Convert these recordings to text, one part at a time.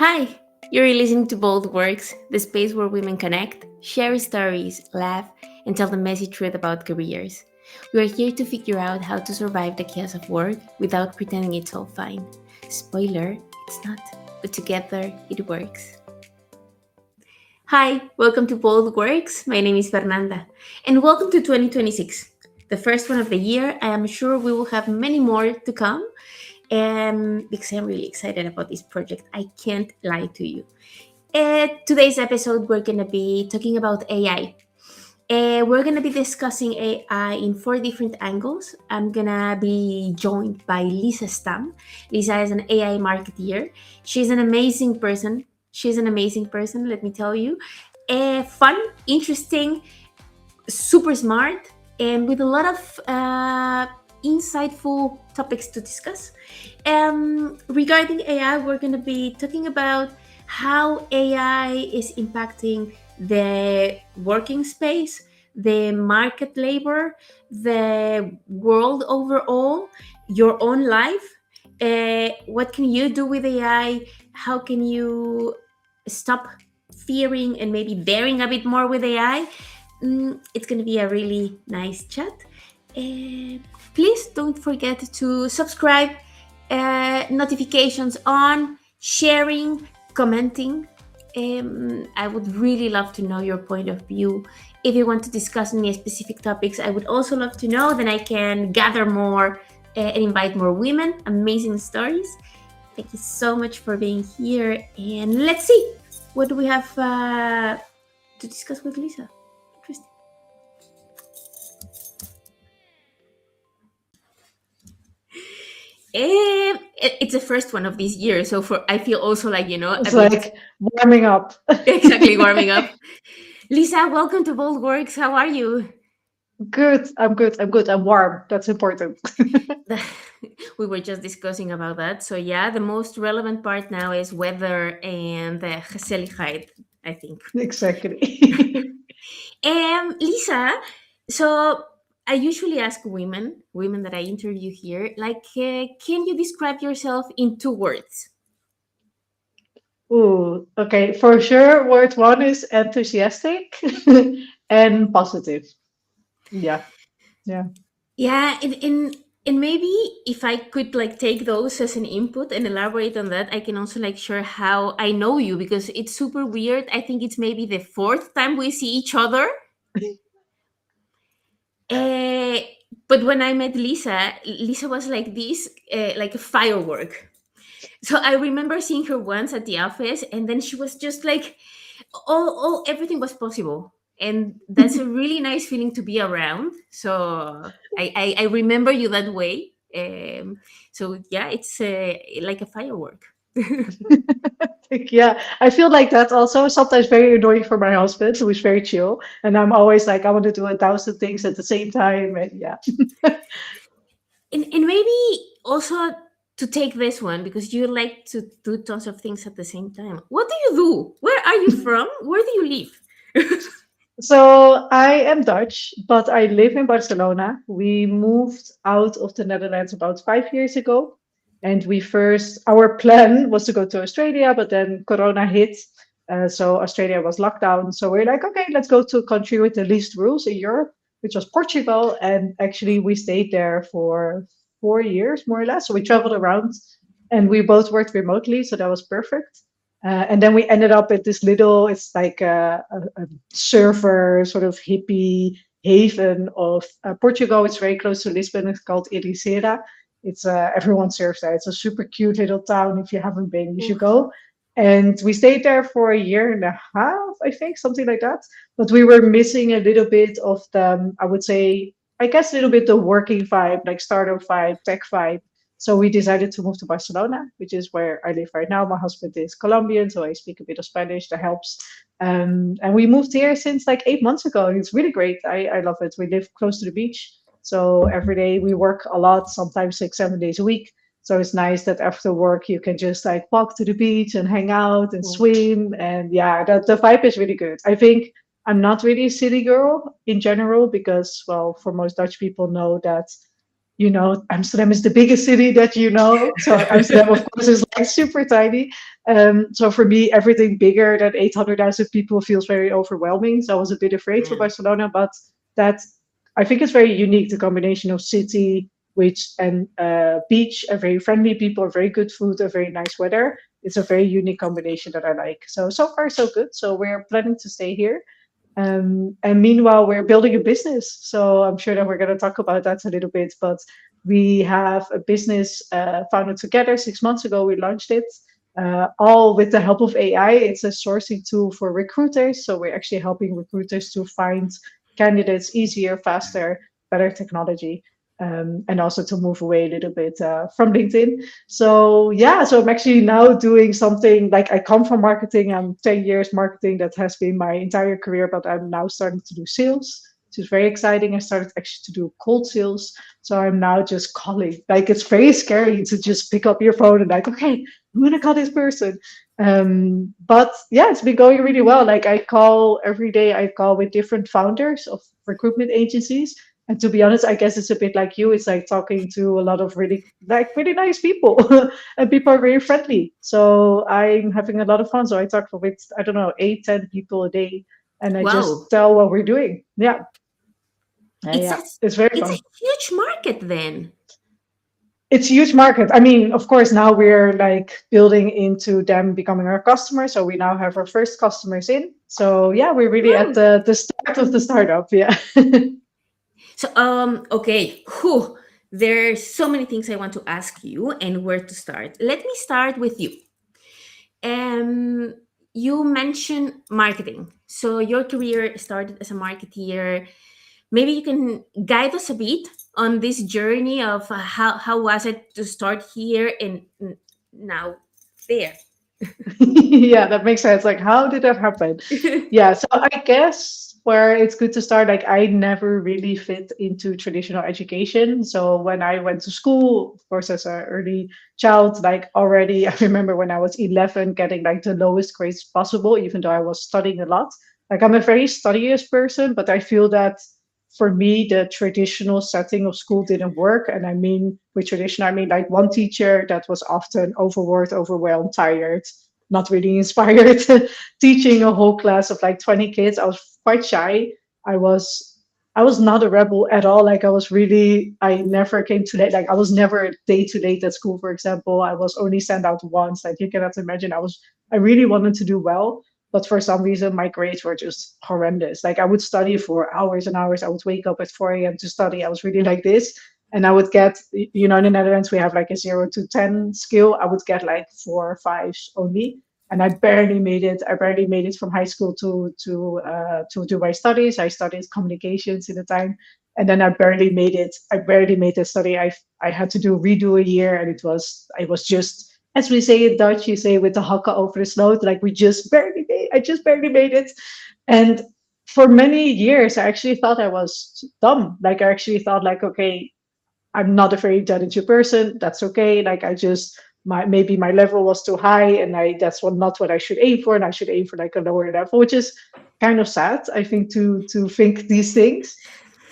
Hi, you're listening to Bold Works, the space where women connect, share stories, laugh, and tell the messy truth about careers. We are here to figure out how to survive the chaos of work without pretending it's all fine. Spoiler, it's not, but together it works. Hi, welcome to Bold Works. My name is Fernanda, and welcome to 2026, the first one of the year. I am sure we will have many more to come. Because I'm really excited about this project. I can't lie to you. Today's episode, we're going to be talking about AI. We're going to be discussing AI in four different angles. I'm going to be joined by Lisa Stamm. Lisa is an AI marketeer. She's an amazing person. Let me tell you. Fun, interesting, super smart, and with a lot of insightful topics to discuss. Regarding AI, we're going to be talking about how AI is impacting the working space, the market labor, the world overall, your own life. What can you do with AI? How can you stop fearing and maybe daring a bit more with AI? It's going to be a really nice chat. Please don't forget to subscribe, notifications on, sharing, commenting. I would really love to know your point of view. If you want to discuss any specific topics, I would also love to know. Then I can gather more and invite more women. Amazing stories. Thank you so much for being here. And let's see, what do we have to discuss with Lisa? Interesting. It's the first one of this year, so for I feel also like It's a bit like warming up. exactly warming up. Lisa, welcome to Bold Works. How are you? Good. I'm good. I'm good. I'm warm. That's important. We were just discussing about that. So yeah, the most relevant part now is weather and the gezelligheid, I think. Exactly. Lisa, so I usually ask women that I interview here, like, can you describe yourself in two words? Ooh, okay. For sure, word one is enthusiastic and positive. Yeah. Yeah. Yeah, and maybe if I could like take those as an input and elaborate on that, I can also like share how I know you because it's super weird. I think it's maybe the fourth time we see each other. Uh, but when I met Lisa, Lisa was like this, like a firework. So I remember seeing her once at the office, and then she was just like, all everything was possible, and that's a really nice feeling to be around. So I remember you that way. So yeah, it's like a firework. Yeah. I feel like that also sometimes very annoying for my husband, who is very chill. And I'm always like, I want to do 1,000 things at the same time. And yeah. And maybe also to take this one because you like to do tons of things at the same time. What do you do? Where are you from? Where do you live? So I am Dutch, but I live in Barcelona. We moved out of the Netherlands about 5 years ago. And our plan was to go to Australia, but then Corona hit. So Australia was locked down. So we're like, okay, let's go to a country with the least rules in Europe, which was Portugal. And actually, we stayed there for 4 years, more or less. So we traveled around and we both worked remotely. So that was perfect. And then we ended up at this little, it's like a surfer sort of hippie haven of Portugal. It's very close to Lisbon. It's called Ericeira. It's everyone surfs there. It's a super cute little town. If you haven't been, you should go. And we stayed there for a year and a half, I think, something like that. But we were missing a little bit of the, I would say, I guess a little bit the working vibe, like startup vibe, tech vibe. So we decided to move to Barcelona, which is where I live right now. My husband is Colombian, so I speak a bit of Spanish. That helps. And we moved here since like 8 months ago. And it's really great. I love it. We live close to the beach. So every day we work a lot, sometimes 6, 7 days a week. So it's nice that after work you can just like walk to the beach and hang out and Mm. swim. And yeah, the vibe is really good. I think I'm not really a city girl in general because, well, for most Dutch people know that Amsterdam is the biggest city that you know. So Amsterdam, of course, is like super tiny. So for me, everything bigger than 800,000 people feels very overwhelming. So I was a bit afraid for Yeah. Barcelona, but that I think it's very unique, the combination of city, which and beach, and very friendly people, very good food, and very nice weather. It's a very unique combination that I like. So far so good. So we're planning to stay here. And meanwhile, we're building a business. So I'm sure that we're going to talk about that a little bit. But we have a business founded together 6 months ago. We launched it all with the help of AI. It's a sourcing tool for recruiters. So we're actually helping recruiters to find candidates easier, faster, better technology. And also to move away a little bit from LinkedIn. So yeah, so I'm actually now doing something like I come from marketing. I'm 10 years marketing. That has been my entire career, but I'm now starting to do sales, which is very exciting. I started actually to do cold sales. So I'm now just calling. Like it's very scary to just pick up your phone and like, okay, I'm gonna call this person. But yeah, it's been going really well. Like I call every day, I call with different founders of recruitment agencies. And to be honest, I guess it's a bit like you. It's like talking to a lot of really nice people, and people are very friendly. So I'm having a lot of fun. So I talk with I don't know 8, 10 people a day, and I Wow. just tell what we're doing. Yeah, It's a yeah, it's very it's a fun. huge market then. It's a huge market. I mean, of course, now we're like building into them becoming our customers. So we now have our first customers in. So yeah, we're really at Wow. the start of the startup. Yeah. So okay. Whew. There's so many things I want to ask you and where to start. Let me start with you. Um you mentioned marketing. So your career started as a marketeer. Maybe you can guide us a bit on this journey of how was it to start here and now there. Yeah, that makes sense. Like, how did that happen? Yeah, so I guess where it's good to start, like, I never really fit into traditional education. So when I went to school, of course, as an early child, like, already, I remember when I was 11 getting like the lowest grades possible, even though I was studying a lot. Like, I'm a very studious person, but I feel that for me, the traditional setting of school didn't work. And I mean, with tradition, I mean like one teacher that was often overworked, overwhelmed, tired, not really inspired, teaching a whole class of like 20 kids. I was quite shy. I was I was not a rebel at all. Like I never came too late. Like I was never a day too late at school, for example. I was only sent out once. Like you cannot imagine. I really wanted to do well, but for some reason my grades were just horrendous. Like I would study for hours and hours. I would wake up at 4 a.m. to study. I was really like this. And I would get, in the Netherlands, we have like a 0 to 10 scale. I would get like 4 or 5s only. And I barely made it. I barely made it from high school to do my studies. I studied communications in the time, and then I barely made it. I barely made the study. I had to redo a year, and it was just, as we say in Dutch, you say with the hakken over the sloot, like we just barely made. I just barely made it, and for many years, I actually thought I was dumb. Like I actually thought, like, okay, I'm not a very intelligent person. That's okay. Like I just maybe my level was too high, and that's not what I should aim for, and I should aim for like a lower level, which is kind of sad, I think, to think these things.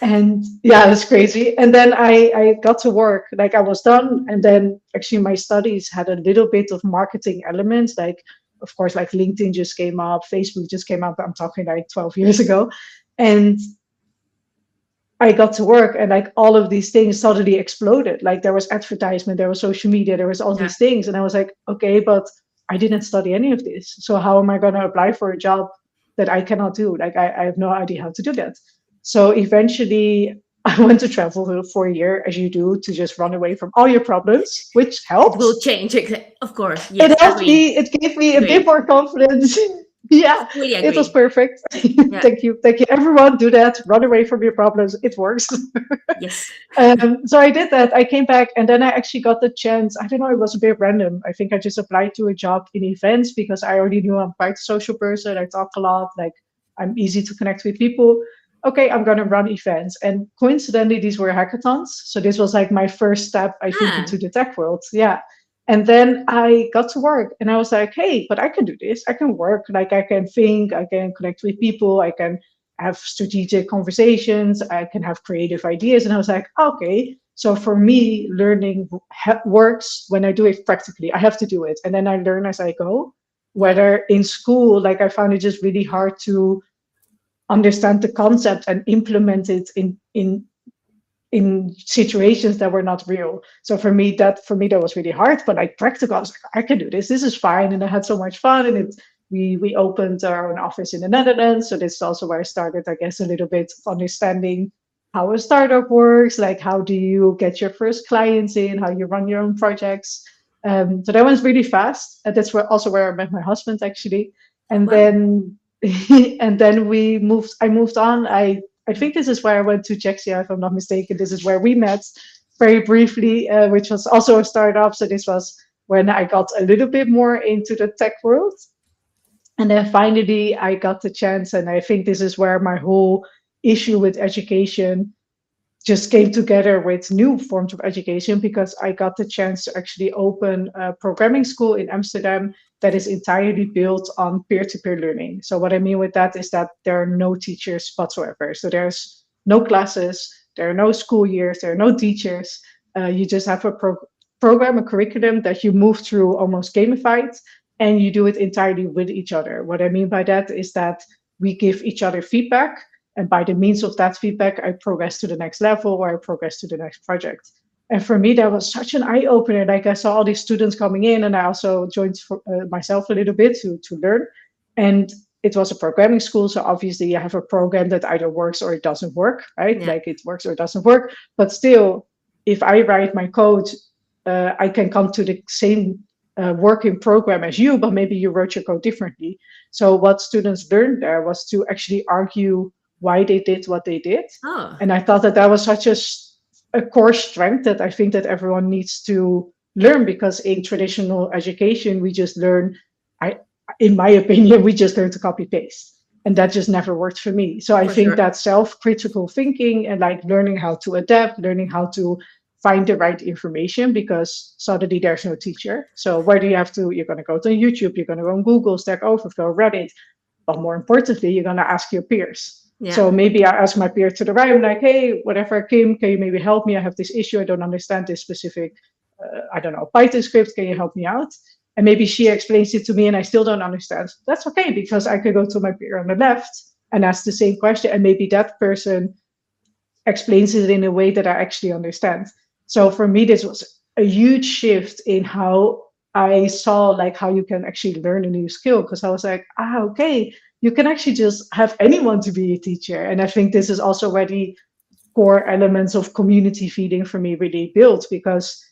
And yeah, it's crazy. And then I got to work, like I was done, and then actually my studies had a little bit of marketing elements, like of course like LinkedIn just came up, Facebook just came up. I'm talking like 12 years ago, and I got to work and like all of these things suddenly exploded. Like there was advertisement, there was social media, there was all Yeah. these things. And I was like, okay, but I didn't study any of this. So how am I going to apply for a job that I cannot do? Like I have no idea how to do that. So eventually I went to travel for a year, as you do, to just run away from all your problems, which It helped. will change. Of course. It Yes. helped Agree. me. It gave me a bit Agree. more confidence. Yeah, Fully it was agree. perfect. Yeah. Thank you. Thank you. Everyone do that. Run away from your problems. It works. Yes. So I did that. I came back and then I actually got the chance. I don't know, it was a bit random. I think I just applied to a job in events because I already knew I'm quite a social person. I talk a lot, like I'm easy to connect with people. Okay, I'm going to run events. And coincidentally, these were hackathons. So this was like my first step, I think, Ah. into the tech world. Yeah. And then I got to work and I was like, hey, but I can do this. I can work. Like I can think, I can connect with people, I can have strategic conversations, I can have creative ideas. And I was like, okay. So for me, learning works when I do it practically. I have to do it, and then I learn as I go. Yeah. Whether in school, like I found it just really hard to understand the concept and implement it in situations that were not real. So for me that was really hard. But like practical, I was like, I can do this. This is fine, and I had so much fun. And we opened our own office in the Netherlands. So this is also where I started, I guess, a little bit of understanding how a startup works, like how do you get your first clients in, how you run your own projects. So that was really fast, and that's where I met my husband actually. Oh, And wow. then and then I moved on. I think this is where I went to Czechia, if I'm not mistaken. This is where we met very briefly, which was also a startup. So this was when I got a little bit more into the tech world. And then finally, I got the chance. And I think this is where my whole issue with education just came together with new forms of education, because I got the chance to actually open a programming school in Amsterdam that is entirely built on peer-to-peer learning. So what I mean with that is that there are no teachers whatsoever. So there's no classes, there are no school years, there are no teachers. You just have a program, a curriculum that you move through almost gamified, and you do it entirely with each other. What I mean by that is that we give each other feedback, and by the means of that feedback, I progress to the next level or I progress to the next project. And for me, that was such an eye opener. Like I saw all these students coming in, and I also joined myself a little bit to learn. And it was a programming school. So obviously, you have a program that either works or it doesn't work, right? Yeah. Like it works or it doesn't work. But still, if I write my code, I can come to the same working program as you, but maybe you wrote your code differently. So what students learned there was to actually argue why they did what they did. Oh, And I thought that that was such a core strength that I think that everyone needs to yeah, learn, because in traditional education, we just learn, I, in my opinion, we just learn to copy paste. And that just never worked for me. So I for think sure. that self-critical thinking and like learning how to adapt, learning how to find the right information, because suddenly there's no teacher. So where do you have to? You're going to go to YouTube, you're going to go on Google, Stack Overflow, Reddit, but more importantly, you're going to ask your peers. Yeah. So maybe I ask my peer to the right, I'm like, hey, whatever, Kim, can you maybe help me? I have this issue. I don't understand this specific, I don't know, Python script. Can you help me out? And maybe she explains it to me and I still don't understand. That's okay, because I could go to my peer on the left and ask the same question. And maybe that person explains it in a way that I actually understand. So for me, this was a huge shift in how I saw like how you can actually learn a new skill, because I was like, okay, you can actually just have anyone to be a teacher. And I think this is also where the core elements of community feeding for me really built, because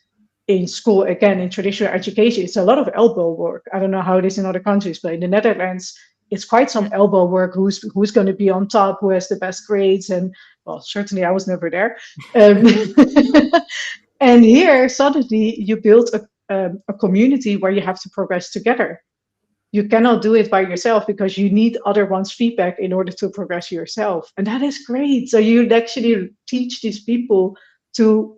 in school, again, in traditional education, it's a lot of elbow work. I don't know how it is in other countries, but in the Netherlands, it's quite some Yeah. elbow work. Who's going to be on top? Who has the best grades? And well, certainly I was never there. Um, and here, suddenly, you build a community where you have to progress together. You cannot do it by yourself, because you need other one's feedback in order to progress yourself, and that is great. So you actually teach these people to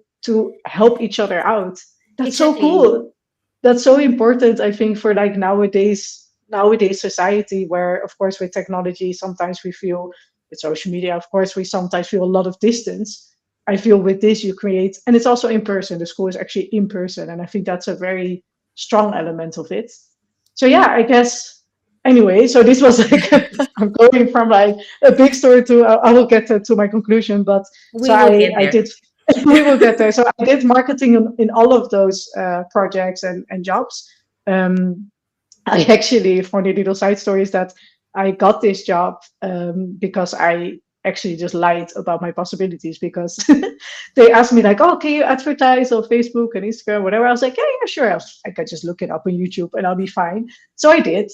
help each other out. That's so Exactly. cool. That's so important, I think, for like nowadays society, where of course with technology sometimes we feel, with social media of course we sometimes feel a lot of distance. I feel with this you create, and it's also in person. The school is actually in person, and I think that's a very strong element of it. So yeah, I guess anyway, so this was like I'm going from like a big story to I will get to my conclusion, but so We will get I there. did we will get there. So I did marketing in all of those projects and jobs. um, I actually, funny little side story is that I got this job because I actually just lied about my possibilities, because they asked me like, "Oh, can you advertise on Facebook and Instagram, whatever?" I was like, "Yeah, yeah, sure. I could just look it up on YouTube and I'll be fine." So I did,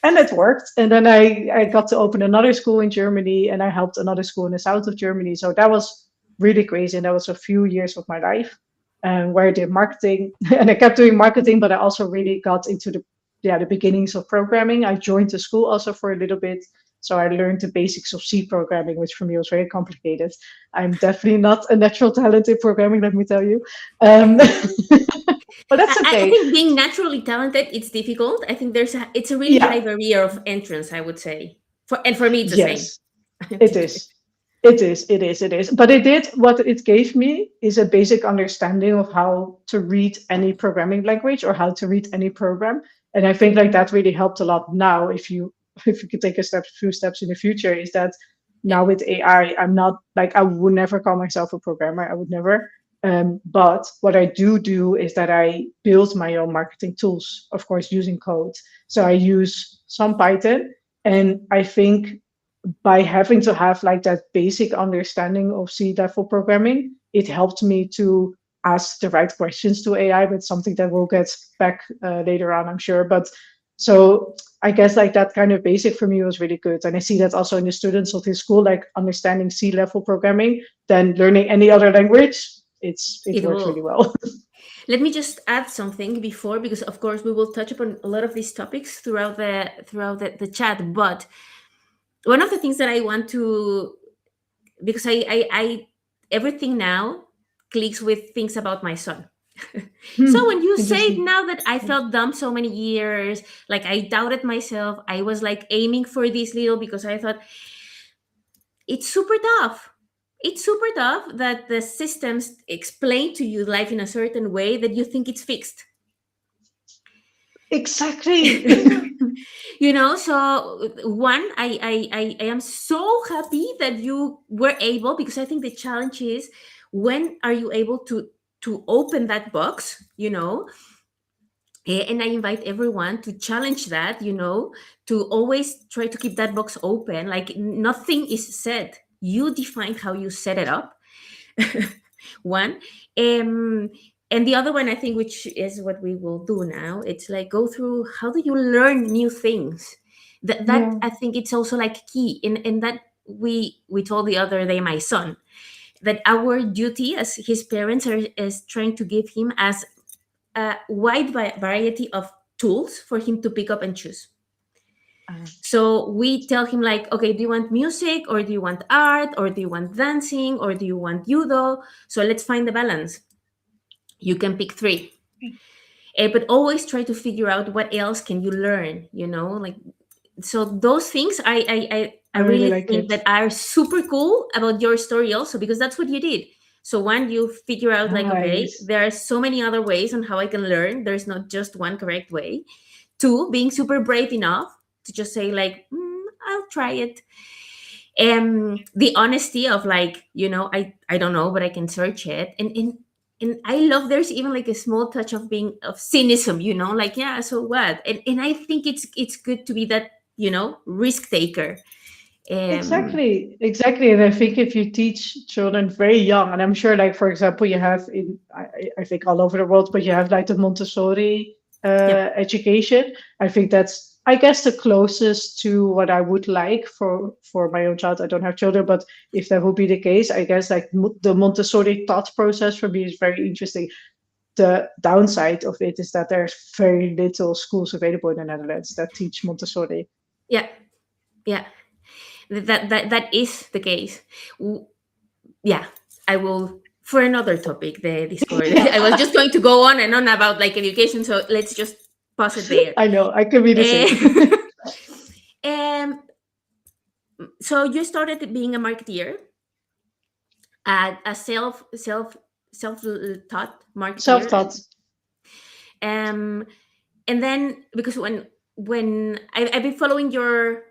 and it worked. And then I got to open another school in Germany, and I helped another school in the south of Germany. So that was really crazy, and that was a few years of my life. Where I did marketing, and I kept doing marketing, but I also really got into the beginnings of programming. I joined the school also for a little bit. So I learned the basics of C programming, which for me was very complicated. I'm definitely not a natural talent in programming, let me tell you. But that's I okay. think being naturally talented, it's difficult. I think it's a really high Yeah, barrier of entrance, I would say. For me, it's the same. yes, I'm it teacher. is. It is. But what it gave me is a basic understanding of how to read any programming language or how to read any program. And I think like that really helped a lot now. If you could take few steps in the future, is that Yeah, now with AI, I'm not like I would never call myself a programmer. I would never. But what I do is that I build my own marketing tools, of course, using code. So I use some Python, and I think by having to have like that basic understanding of C level programming, it helped me to ask the right questions to AI, but something that we'll get back later on, I'm sure. But so I guess like that kind of basic for me was really good. And I see that also in the students of this school, like understanding C level programming, then learning any other language, it it works will. really well. Let me just add something before, because of course we will touch upon a lot of these topics throughout the chat. But one of the things that I want to, because I everything now clicks with things about my son. So when you say Interesting. now that I felt dumb so many years, like I doubted myself, I was like aiming for this little, because I thought it's super tough. It's super tough that the systems explain to you life in a certain way that you think it's fixed. Exactly. So one, I am so happy that you were able, because I think the challenge is, when are you able to open that box, and I invite everyone to challenge that, to always try to keep that box open. Like nothing is said. You define how you set it up. One. Um, and the other one, I think, which is what we will do now, it's like go through how do you learn new things. That Yeah. I think it's also like key. In that we told the other day, my son, that our duty as his parents is trying to give him as a wide variety of tools for him to pick up and choose. So we tell him like, okay, do you want music, or do you want art, or do you want dancing, or do you want judo? So let's find the balance. You can pick three. But always try to figure out what else can you learn, like, so those things I I really really like think it. that are super cool about your story also, because that's what you did. So one, you figure out like, okay, Nice. there are so many other ways on how I can learn. There's not just one correct way. Two, being super brave enough to just say like, I'll try it. The honesty of like, I don't know, but I can search it. And I love, there's even like a small touch of being of cynicism, like, yeah, so what? And I think it's good to be that, risk taker. um Exactly. And I think if you teach children very young, and I'm sure, like, for example, you have I think all over the world, but you have like the Montessori yep. education. I think that's, I guess, the closest to what I would like for my own child. I don't have children, but if that would be the case, I guess like the Montessori thought process for me is very interesting. The downside of it is that there's very little schools available in the Netherlands that teach Montessori. Yeah. Yeah. That is the case. W- yeah, I will, for another topic, the Discord. I was just going to go on and on about like education, so let's just pause it there. I know, I can be the same. Eh, um, so you started being a marketeer, a self taught marketeer. Self-taught. um and then, because when I've been following your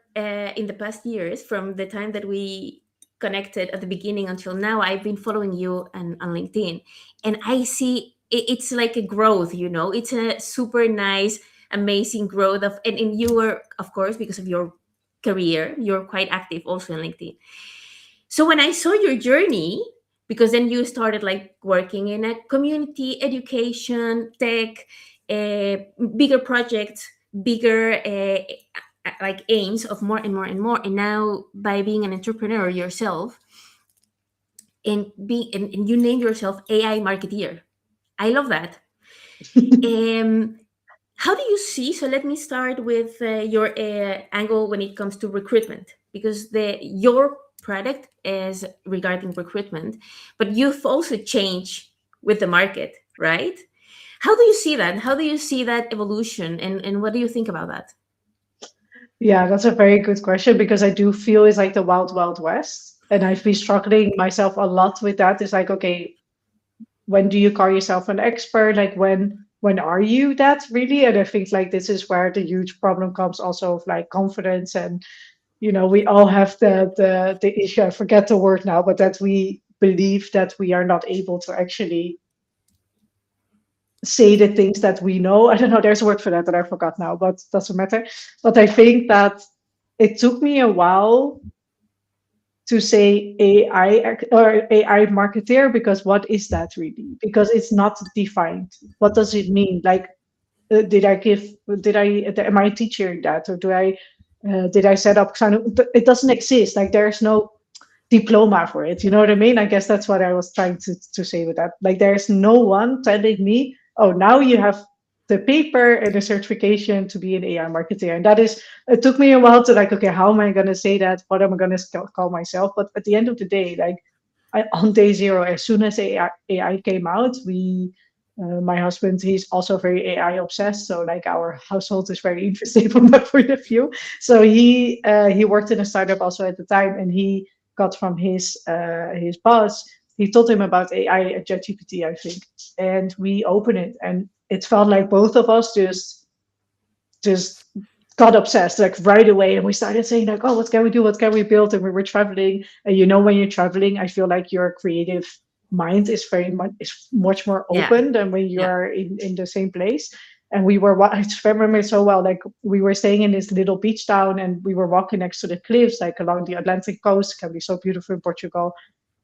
in the past years, from the time that we connected at the beginning until now, I've been following you on LinkedIn, and I see it's like a growth, it's a super nice, amazing growth and you were, of course, because of your career, you're quite active also in LinkedIn. So when I saw your journey, because then you started like working in a community education, tech, bigger projects, bigger like aims of more and more and more, and now by being an entrepreneur yourself, and you name yourself AI marketeer. I love that. Um, how do you see? So let me start with your angle when it comes to recruitment, because the your product is regarding recruitment, but you've also changed with the market, right? How do you see that? How do you see that evolution, and what do you think about that? Yeah, that's a very good question because I do feel it's like the wild, wild west. And I've been struggling myself a lot with that. It's like, okay, when do you call yourself an expert? Like when are you that really? And I think like this is where the huge problem comes also of like confidence. And we all have the issue, I forget the word now, but that we believe that we are not able to actually say the things that we know. I don't know, there's a word for that I forgot now, but doesn't matter. But I think that it took me a while to say or AI marketeer, because what is that really? Because it's not defined. What does it mean? Like, am I teaching that, or did I set up kind of? It doesn't exist. Like, there's no diploma for it. You know what I mean? I guess that's what I was trying to say with that. Like, there's no one telling me, oh, now you have the paper and the certification to be an AI marketer. And that is, it took me a while to like, okay, how am I going to say that? What am I going to call myself? But at the end of the day, like, on day zero, as soon as AI came out, my husband, he's also very AI obsessed. So like our household is very interesting from that point of view. So he worked in a startup also at the time, and he got from his boss. He told him about AI at ChatGPT, I think, and we opened it, and it felt like both of us just got obsessed like right away, and we started saying like, oh, what can we do, what can we build? And we were traveling, and when you're traveling, I feel like your creative mind is much more Yeah, open than when you yeah. are in the same place. And I remember so well, like we were staying in this little beach town, and we were walking next to the cliffs, like along the Atlantic coast. It can be so beautiful in Portugal.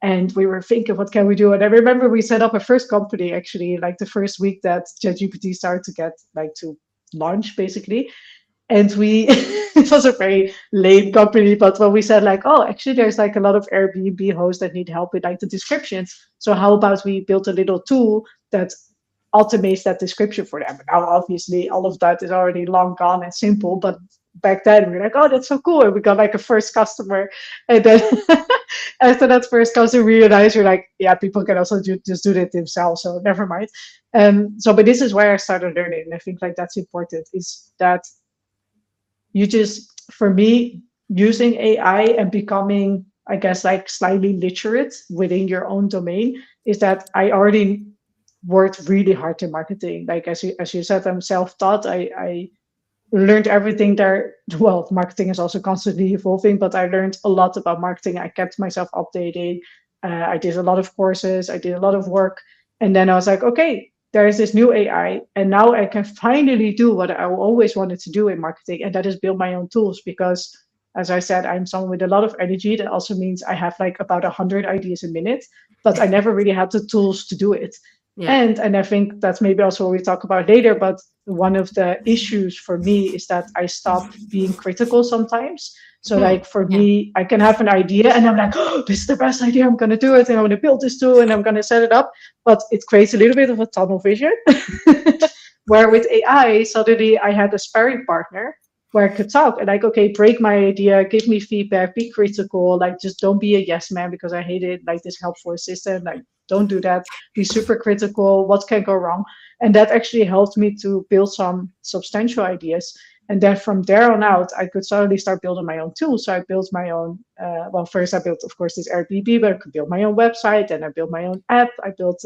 And we were thinking, what can we do? And I remember we set up a first company, actually, like the first week that ChatGPT started to get like to launch, basically. And we it was a very lame company, but when we said like, oh, actually there's like a lot of Airbnb hosts that need help with like the descriptions, so how about we build a little tool that automates that description for them? Now obviously all of that is already long gone and simple, but back then we were like, oh, that's so cool, and we got like a first customer. And then after that first customer, we realized we're like, yeah, people can also just do that themselves, so never mind. So but this is where I started learning, and I think like that's important, is that you just, for me, using AI and becoming, I guess, like slightly literate within your own domain, is that I already worked really hard in marketing. Like, as you said, I'm self-taught. I learned everything there. Well, marketing is also constantly evolving, but I learned a lot about marketing. I kept myself updated. I did a lot of courses. I did a lot of work. And then I was like, okay, there is this new AI, and now I can finally do what I always wanted to do in marketing, and that is build my own tools. Because, as I said, I'm someone with a lot of energy. That also means I have like about 100 ideas a minute, but I never really had the tools to do it. Yeah. And I think that's maybe also what we talk about later. But one of the issues for me is that I stop being critical sometimes. So Hmm. like for Yeah. me, I can have an idea and I'm like, oh, this is the best idea. I'm going to do it, and I'm going to build this tool, and I'm going to set it up. But it creates a little bit of a tunnel vision. Where with AI, suddenly I had a sparring partner where I could talk and like, okay, break my idea, give me feedback, be critical, like just don't be a yes man, because I hate it, like this helpful assistant, like don't do that. Be super critical. What can go wrong? And that actually helped me to build some substantial ideas. And then from there on out, I could suddenly start building my own tools. So I built my own, well, first I built, of course, this Airbnb, but I could build my own website, and I built my own app. I built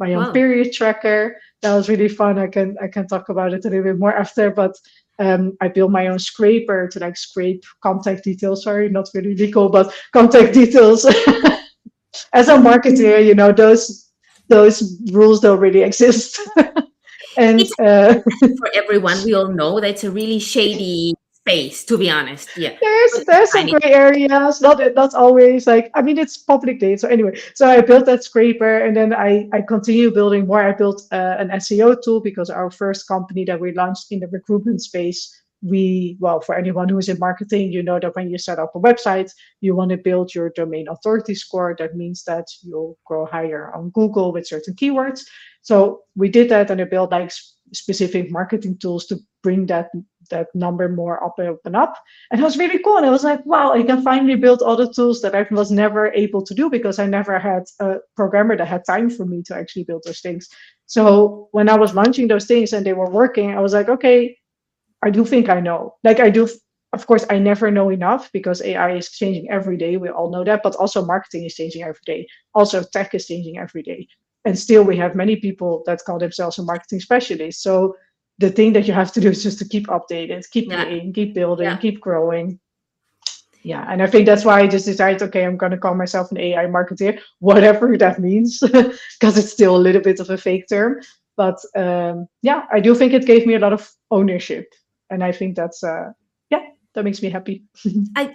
my own Wow. period tracker. That was really fun. I can talk about it a little bit more after, but I built my own scraper to like scrape contact details. Sorry, not really legal, but contact details. As a marketer, those rules don't really exist. And It's for everyone. We all know that it's a really shady space, to be honest. Yeah. But it's there's some fine. gray areas. Not always like, I mean, it's public data. So anyway, so I built that scraper, and then I continue building more. I built an SEO tool, because our first company that we launched in the recruitment space, for anyone who is in marketing, you know that when you set up a website, you want to build your domain authority score. That means that you'll grow higher on Google with certain keywords. So we did that, and I built like specific marketing tools to bring that number more up and up and up. And it was really cool. And I was like, wow, I can finally build all the tools that I was never able to do, because I never had a programmer that had time for me to actually build those things. So when I was launching those things and they were working, I was like, okay, I do think I know. Like I do. of course, I never know enough because AI is changing every day. We all know that, but also marketing is changing every day. Also, tech is changing every day. And still, we have many people that call themselves a marketing specialist. So the thing that you have to do is just to keep updated, keep Yeah, playing, keep building, yeah. keep growing. Yeah, and I think that's why I just decided, okay, I'm going to call myself an AI marketer, whatever that means, because it's still a little bit of a fake term. But yeah, I do think it gave me a lot of ownership, and I think that's yeah, that makes me happy. I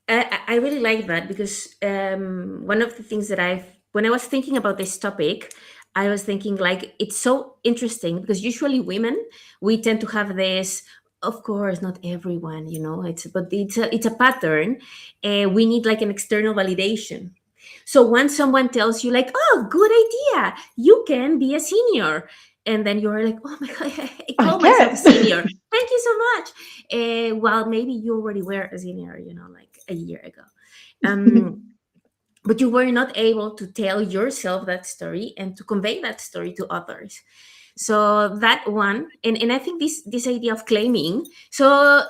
I really like that because one of the things that when I was thinking about this topic, I was thinking like it's so interesting because usually women we tend to have this. Of course, not everyone, but it's a pattern. We need like an external validation. So once someone tells you like, "Oh, good idea, you can be a senior," and then you're like, "Oh my god, I I call myself a can. senior. Thank you so much." Well, maybe you already were a senior, like a year ago. Um, but you were not able to tell yourself that story and to convey that story to others. So that one, and I think this idea of claiming. So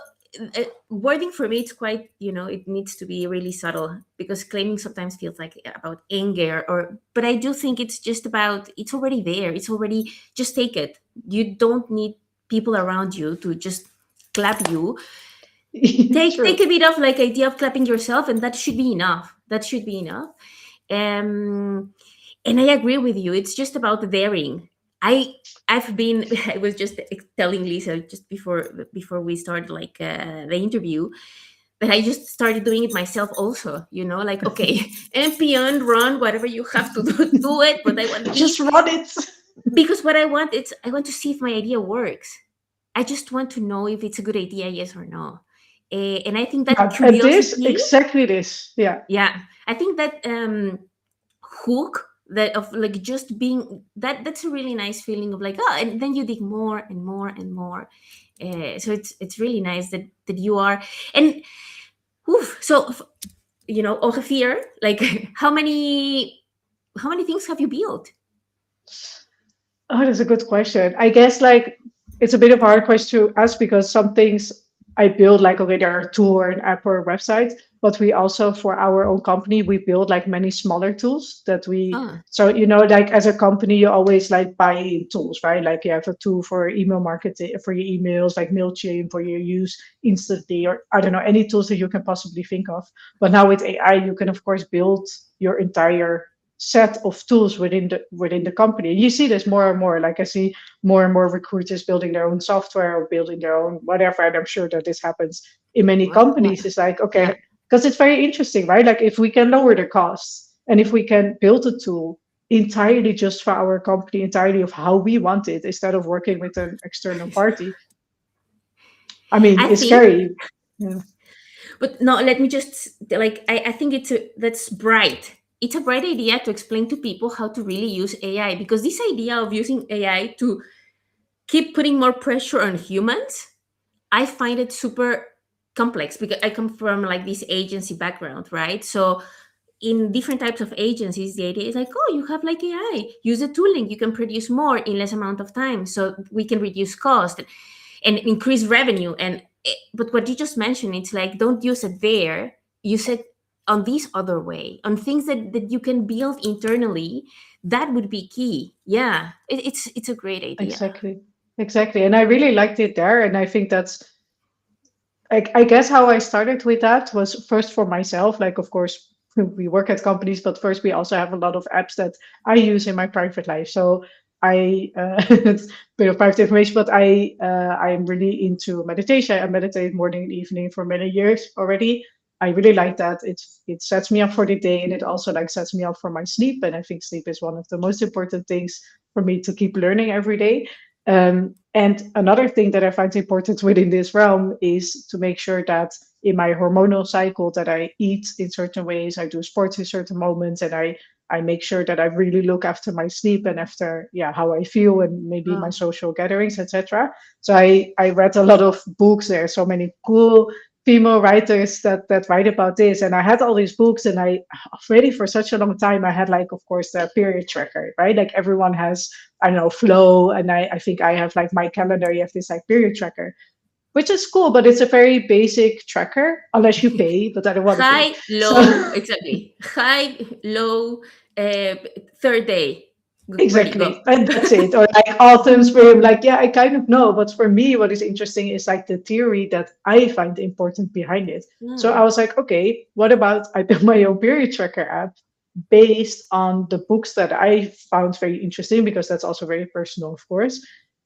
wording for me, it's quite, it needs to be really subtle because claiming sometimes feels like about anger but I do think it's just about, it's already there. It's already, just take it. You don't need people around you to just clap you. Take True. a bit of like idea of clapping yourself, and that should be enough. That should be enough. um and I agree with you, it's just about daring. I've been I was just telling Lisa just before we started like the interview, that I just started doing it myself also, like, okay, and beyond, run, whatever you have to do, do it, but I want Just this, run it. because what I want, it's, I want to see if my idea works. I just want to know if it's a good idea, yes or no. And I think that Yeah, and this curiosity, exactly this. Yeah, yeah, I think that hook that of like just being that's a really nice feeling of like, oh, and then you dig more and more and more. So it's really nice that you are, and oof, so Ogefear, like how many things have you built? oh, that's a good question. I guess like it's a bit of a hard question to ask because some things I build like okay, there are a tool or an app or a website, but we also for our own company we build like many smaller tools that we Oh, so like as a company you always like buy tools, right? Like you have a tool for email marketing for your emails, like Mailchimp for your use instantly, or I don't know, any tools that you can possibly think of. But now with AI, you can of course build your entire set of tools within the company. You see this more and more. Like I see more and more recruiters building their own software or building their own whatever. And I'm sure that this happens in many well, yeah, companies. It's like, yeah. okay, because it's very interesting, right? Like if we can lower the costs and if we can build a tool entirely just for our company, entirely of how we want it, instead of working with an external party. I mean, I it's think, scary. Yeah. but no, let me just like, I think that's bright. It's a bright idea to explain to people how to really use AI, because this idea of using AI to keep putting more pressure on humans, I find it super complex because I come from like this agency background, right? So in different types of agencies, the idea is like, oh, you have like AI, use the tooling, you can produce more in less amount of time, so we can reduce cost and increase revenue. But what you just mentioned, it's like, don't use it there, use it on this other way, on things that you can build internally. That would be key. Yeah, it's a great idea. Exactly. Exactly. And I really liked it there. And I think that's I guess how I started with that was first for myself. Like, of course, we work at companies, but first we also have a lot of apps that I use in my private life. So it's a bit of private information, but I'm really into meditation. I meditate morning and evening for many years already. I really like that. It sets me up for the day, and it also like sets me up for my sleep. And I think sleep is one of the most important things for me to keep learning every day. And another thing that I find important within this realm is to make sure that in my hormonal cycle that I eat in certain ways, I do sports in certain moments, and I make sure that I really look after my sleep and after how I feel and maybe my Oh, social gatherings, etc. So I read a lot of books. There are so many cool female writers that write about this, and I had all these books, and I already for such a long time I had like of course the period tracker, right? Like everyone has I don't know, flow. And I think I have like my calendar, you have this like period tracker. which is cool, but it's a very basic tracker unless you pay, but I don't want to pay. High, So low, exactly. High, low, uh, third day. Ready, go. exactly. And that's it. Or like autumn, spring, like, yeah, I kind of know. But for me, what is interesting is like the theory that I find important behind it. So I Hmm. was like, okay, what about I built my own period tracker app based on the books that I found very interesting, because that's also very personal, of course.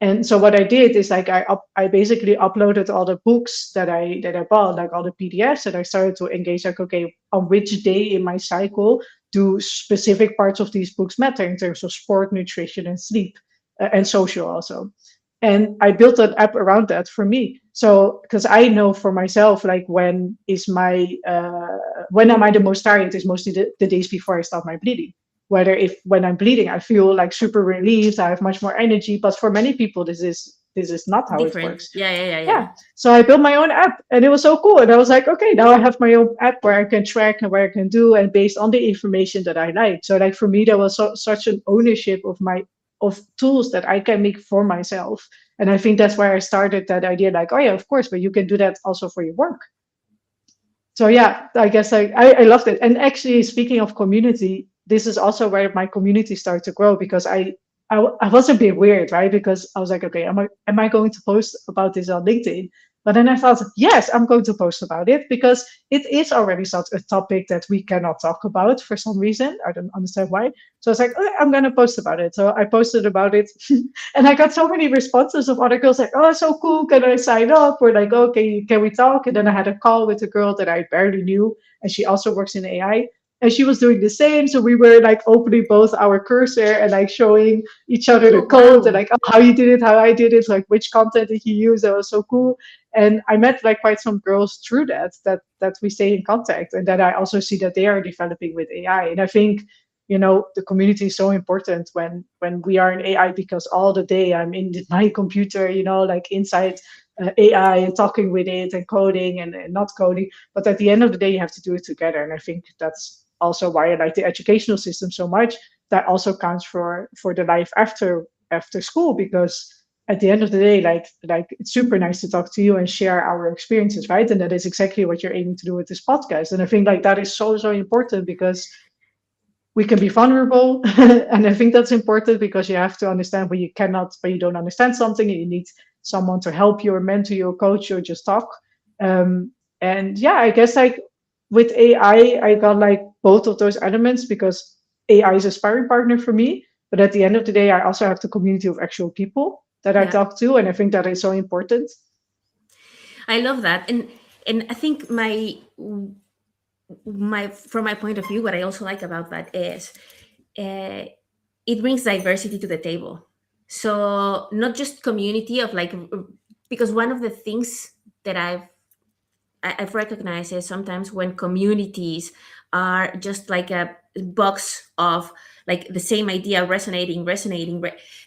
And so what I did is like I basically uploaded all the books that I bought, like all the PDFs, and I started to engage like, okay, on which day in my cycle do specific parts of these books matter in terms of sport, nutrition, and sleep, and social also. And I built an app around that for me. So because I know for myself, like when am I the most tired is mostly the days before I start my bleeding. Whether if when I'm bleeding, I feel like super relieved, I have much more energy. But for many people, this is not how it Different. works. Yeah, yeah, yeah, yeah. Yeah. So I built my own app and it was so cool. And I was like, okay, now I have my own app where I can track and where I can do and based on the information that I like. So like for me, there was such an ownership of tools that I can make for myself. And I think that's where I started that idea, like, oh yeah, of course, but you can do that also for your work. So yeah, I guess I loved it. And actually, speaking of community, this is also where my community started to grow, because I was a bit weird, right? Because I was like, okay, am I going to post about this on LinkedIn? But then I thought, yes, I'm going to post about it because it is already such a topic that we cannot talk about for some reason. I don't understand why. So I was like, okay, I'm going to post about it. So I posted about it. And I got so many responses of other girls like, oh, so cool. Can I sign up? Or like, okay, can we talk? And then I had a call with a girl that I barely knew. And she also works in AI. And she was doing the same. So we were like opening both our cursor and like showing each other the Oh, code and wow. like, oh, how you did it, how I did it, like which content did you use. That was so cool. And I met like quite some girls through that we stay in contact. And then I also see that they are developing with AI. And I think the community is so important when we are in AI, because all the day I'm in my computer, like inside AI and talking with it and coding and not coding. But at the end of the day, you have to do it together. And I think that's also why I like the educational system so much. That also counts for the life after school, because at the end of the day, like it's super nice to talk to you and share our experiences, right? And that is exactly what you're aiming to do with this podcast. And I think like that is so important, because we can be vulnerable. And I think that's important, because you have to understand when you don't understand something and you need someone to help you or mentor you or coach you or just talk. And yeah, I guess like with AI, I got like both of those elements, because AI is a sparring partner for me, but at the end of the day, I also have the community of actual people that I Yeah. talk to, and I think that is so important. I love that. And I think my from my point of view, what I also like about that is uh, it brings diversity to the table. So not just community of like, because one of the things that I've recognized is sometimes when communities are just like a box of like the same idea resonating,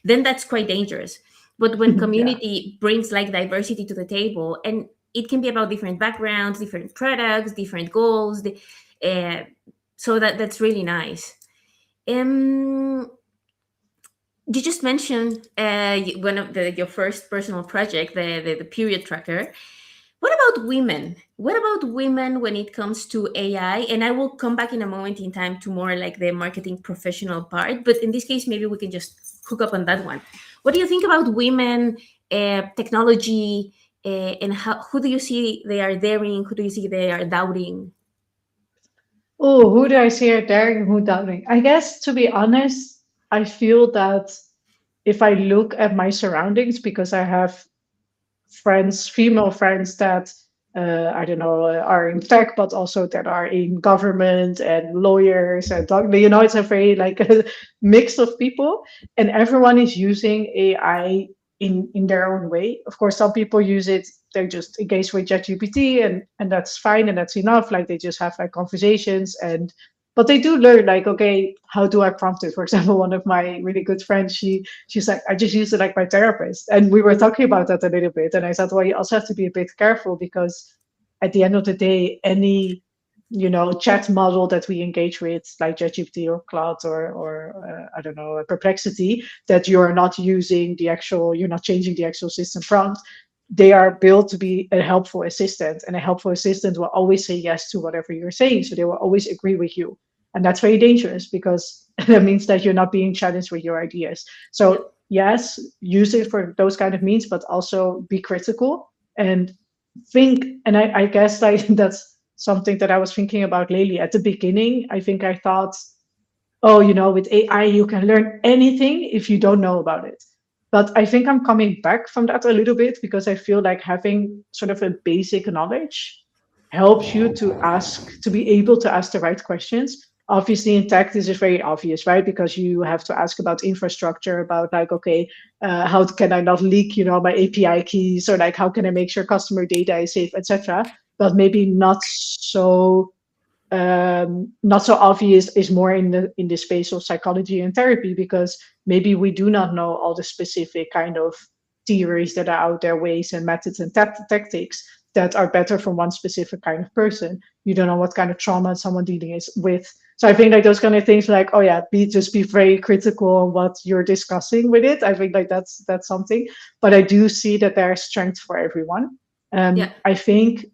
then that's quite dangerous. But when Yeah. community brings like diversity to the table, and it can be about different backgrounds, different products, different goals, uh, so that's really nice. Um, you just mentioned one of your first personal project, the period tracker. What about women? What about women when it comes to AI? And I will come back in a moment in time to more like the marketing professional part. But in this case, maybe we can just hook up on that one. What do you think about women, technology, and who do you see they are daring? Who do you see they are doubting? Oh, who do I see out there and who doubting? I guess, to be honest, I feel that if I look at my surroundings, because I have friends, female friends that I don't know, are in tech, but also that are in government and lawyers and it's a very like a mix of people, and everyone is using AI in their own way. Of course, some people use it; they just engage with ChatGPT, and that's fine and that's enough. Like they just have like conversations and. But they do learn, like, okay, how do I prompt it? For example, one of my really good friends, she's like, I just use it like my therapist. And we were talking about that a little bit. And I said, well, you also have to be a bit careful, because at the end of the day, any chat model that we engage with, like ChatGPT or Cloud or I don't know, Perplexity, that you're not changing the actual system prompt. they are built to be a helpful assistant, and a helpful assistant will always say yes to whatever you're saying. So they will always agree with you. And that's very dangerous because that means that you're not being challenged with your ideas. Yeah. So, yes, use it for those kind of means, but also be critical and think. And I guess like that's something that I was thinking about lately. At the beginning, I think I thought, oh, with AI, you can learn anything if you don't know about it. But I think I'm coming back from that a little bit because I feel like having sort of a basic knowledge helps you to be able to ask the right questions. Obviously, in tech, this is very obvious, right? Because you have to ask about infrastructure, about like, okay, how can I not leak, my API keys, or like, how can I make sure customer data is safe, etc. But maybe not so obvious is more in the space of psychology and therapy, because maybe we do not know all the specific kind of theories that are out there, ways and methods and tactics that are better for one specific kind of person. You don't know what kind of trauma someone dealing is with. So I think like those kind of things, like, oh yeah, be very critical on what you're discussing with it. I think like that's something. But I do see that there is strength for everyone. Yeah. I think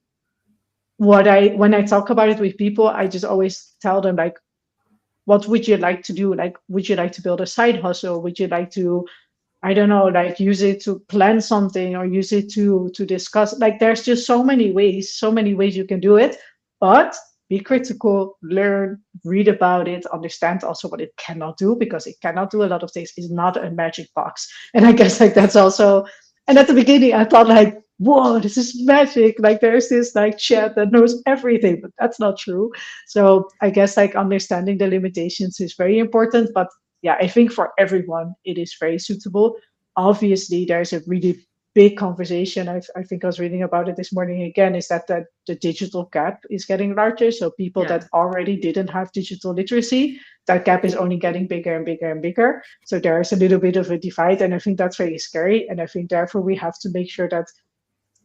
what I when I talk about it with people, I just always tell them like, what would you like to do? Like, would you like to build a side hustle? Would you like to, I don't know, like use it to plan something, or use it to discuss? Like, there's just so many ways you can do it. But be critical, learn, read about it, understand also what it cannot do, because it cannot do a lot of things. It's not a magic box. And I guess like that's also. And at the beginning, I thought like, whoa, this is magic. Like there's this like chat that knows everything, but that's not true. So I guess like understanding the limitations is very important. But yeah, I think for everyone it is very suitable. Obviously, there's a really big conversation. I think I was reading about it this morning again, is that the digital gap is getting larger. So people Yeah. that already didn't have digital literacy, that gap is only getting bigger and bigger and bigger. So there is a little bit of a divide, and I think that's very scary. And I think therefore we have to make sure that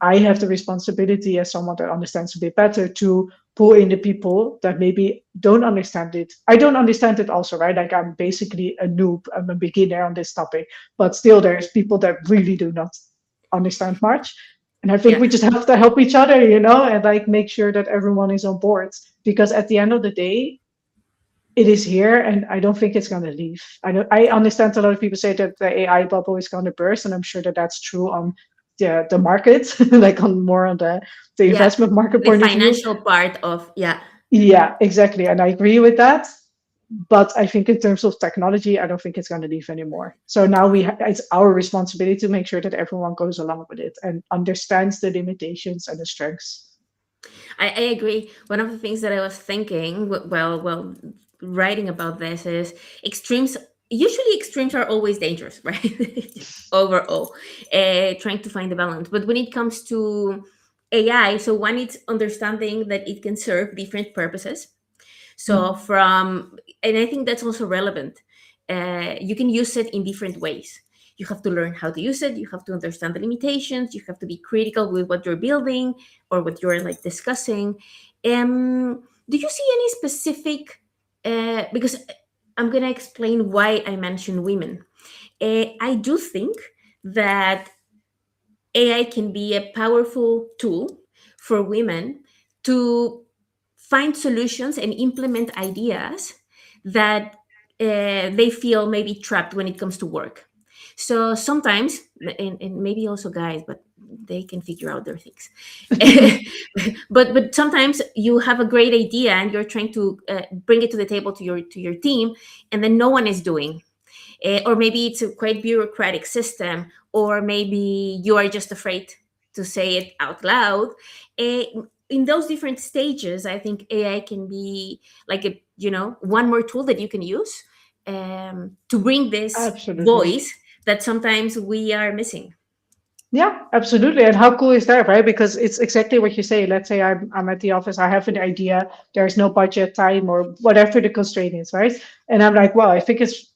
I have the responsibility as someone that understands a bit better to pull in the people that maybe don't understand it. I don't understand it also, right? Like I'm basically a noob, I'm a beginner on this topic, but still there's people that really do not understand much. And I think Yeah. we just have to help each other, and like make sure that everyone is on board. Because at the end of the day, it is here, and I don't think it's going to leave. I understand a lot of people say that the AI bubble is going to burst, and I'm sure that that's true on the market, like on more on the Yeah. investment market The point of view. financial part of, yeah. Yeah, exactly, and I agree with that. But I think in terms of technology, I don't think it's going to leave anymore. So now it's our responsibility to make sure that everyone goes along with it and understands the limitations and the strengths. I agree. One of the things that I was thinking, well, writing about this is extremes. Usually, extremes are always dangerous, right? Overall, trying to find the balance. But when it comes to AI, so one is understanding that it can serve different purposes. So Mhm. from, and I think that's also relevant. You can use it in different ways. You have to learn how to use it. You have to understand the limitations. You have to be critical with what you're building or what you're like discussing. Do you see any specific? Because I'm gonna explain why I mentioned women. I do think that AI can be a powerful tool for women to find solutions and implement ideas that they feel maybe trapped when it comes to work. So sometimes, and maybe also guys, but they can figure out their things. But sometimes you have a great idea and you're trying to bring it to the table to your team, and then no one is doing, or maybe it's a quite bureaucratic system, or maybe you are just afraid to say it out loud. Eh, in those different stages, I think AI can be like a, one more tool that you can use to bring this Absolutely. voice that sometimes we are missing. Yeah, absolutely. And how cool is that, right? Because it's exactly what you say. Let's say I'm at the office, I have an idea, there's no budget, time, or whatever the constraint is, right? And I'm like, wow, I think it's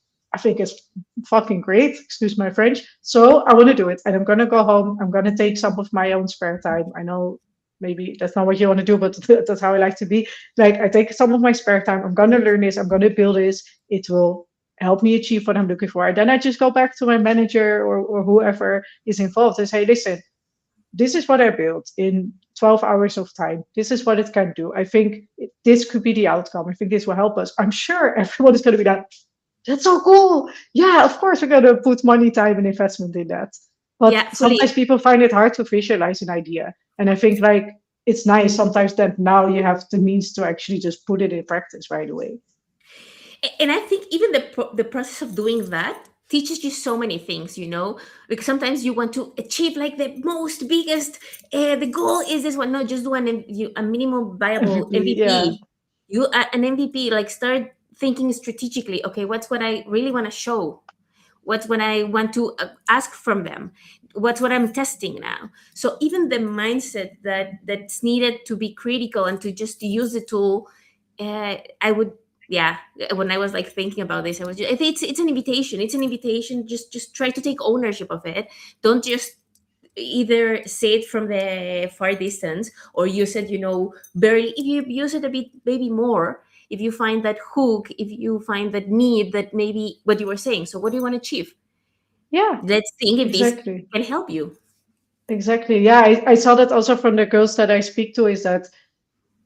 fucking great, excuse my French. So I want to do it. And I'm gonna go home. I'm gonna take some of my own spare time. I know maybe that's not what you want to do, but that's how I like to be. Like I take some of my spare time, I'm gonna learn this, I'm gonna build this. It will help me achieve what I'm looking for. And then I just go back to my manager or whoever is involved and say, listen, this is what I built in 12 hours of time. This is what it can do. I think this could be the outcome. I think this will help us. I'm sure everyone is going to be like, that's so cool. Yeah, of course, we're going to put money, time, and investment in that. But Yeah, sometimes fully. people find it hard to visualize an idea. And I think like it's nice sometimes that now you have the means to actually just put it in practice right away. And I think even the process of doing that teaches you so many things, you know, because sometimes you want to achieve like the most biggest, the goal is this one. No, just do a minimum viable MVP, yeah. MVP. An MVP, like start thinking strategically. Okay, what's what I really want to show? What's what I want to ask from them? What's what I'm testing now? So even the mindset that's needed to be critical and to just use the tool, I would, yeah. When I was like thinking about this, I was just, it's an invitation. It's an invitation. Just try to take ownership of it. Don't just either say it from the far distance or use it, you know, barely. If you use it a bit, maybe more, if you find that hook, if you find that need, that maybe what you were saying. So what do you want to achieve? Yeah, Let's think if this exactly. can help you. Exactly. Yeah, I saw that also from the girls that I speak to is that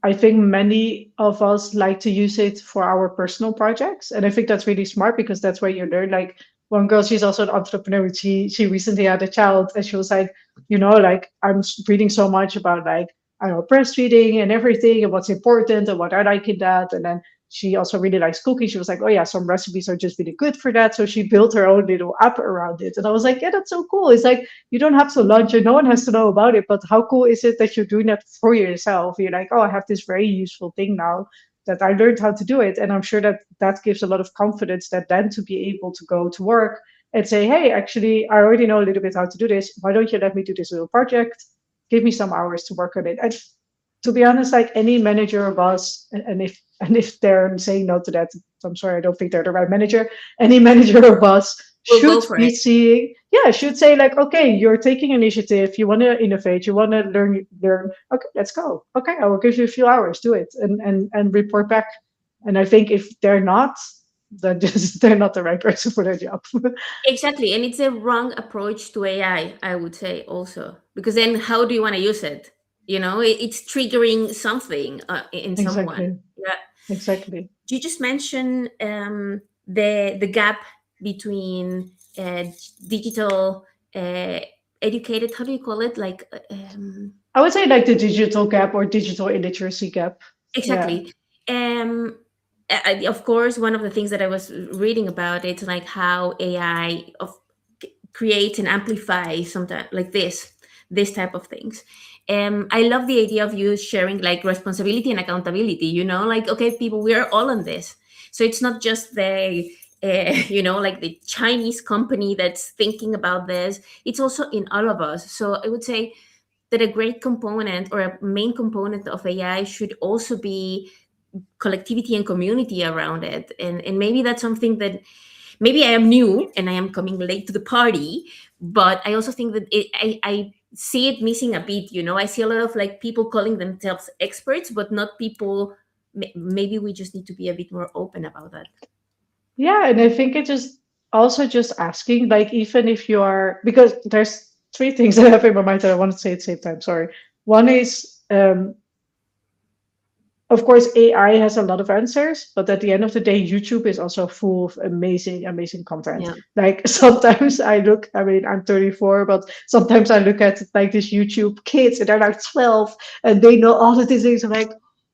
I think many of us like to use it for our personal projects. And I think that's really smart because that's where you learn. Like one girl, she's also an entrepreneur. She recently had a child and she was like, like reading so much about like, I don't know, breastfeeding and everything and what's important and what I like in that. And then she also really likes cooking. She was like, oh yeah, some recipes are just really good for that. So she built her own little app around it. And I was like, yeah, that's so cool. It's like you don't have to launch it, no one has to know about it. But how cool is it that you're doing that for yourself? You're like, oh, I have this very useful thing now that I learned how to do it. And I'm sure that that gives a lot of confidence that then to be able to go to work and say, hey, actually, I already know a little bit how to do this. Why don't you let me do this little project? Give me some hours to work on it. And to be honest, like any manager or boss, and if they're saying no to that, I'm sorry, I don't think they're the right manager. Any manager or boss We'll should go for be it. seeing, yeah, should say like, okay, you're taking initiative, you want to innovate, you want to learn. Okay, let's go. Okay, I will give you a few hours, do it, and report back. And I think if they're not, then just they're not the right person for their job. Exactly. And it's a wrong approach to I would say also. Because then how do you want to use it? You know, it's triggering something in someone. Exactly, Yeah. exactly. You just mentioned the gap between digital uh, educated, how do you call it? Like, I would say like the digital gap or digital illiteracy gap. Yeah. exactly. Um, of course, one of the things that I was reading about it's like how AI creates and amplifies sometimes like this type of things. I love the idea of you sharing like responsibility and accountability. You know, like okay, people, we are all on this. So it's not just the you know, like the Chinese company that's thinking about this. It's also in all of us. So I would say that a great component or a main component of AI should also be collectivity and community around it. And maybe that's something that maybe I am new and I am coming late to the party, but I also think that I see it missing a bit. You know, I see a lot of like people calling themselves experts, but not people. Maybe we just need to be a bit more open about that. Yeah, and I think it just also just asking, like even if you are because there's three things that have in my mind that I want to say at the same time. Sorry. One is of course AI has a lot of answers, but at the end of the day, YouTube is also full of amazing, amazing content. Yeah, Like sometimes I look, I mean, I'm 34, but sometimes I look at like this YouTube kids and they're like 12 and they know all of these things. I'm like,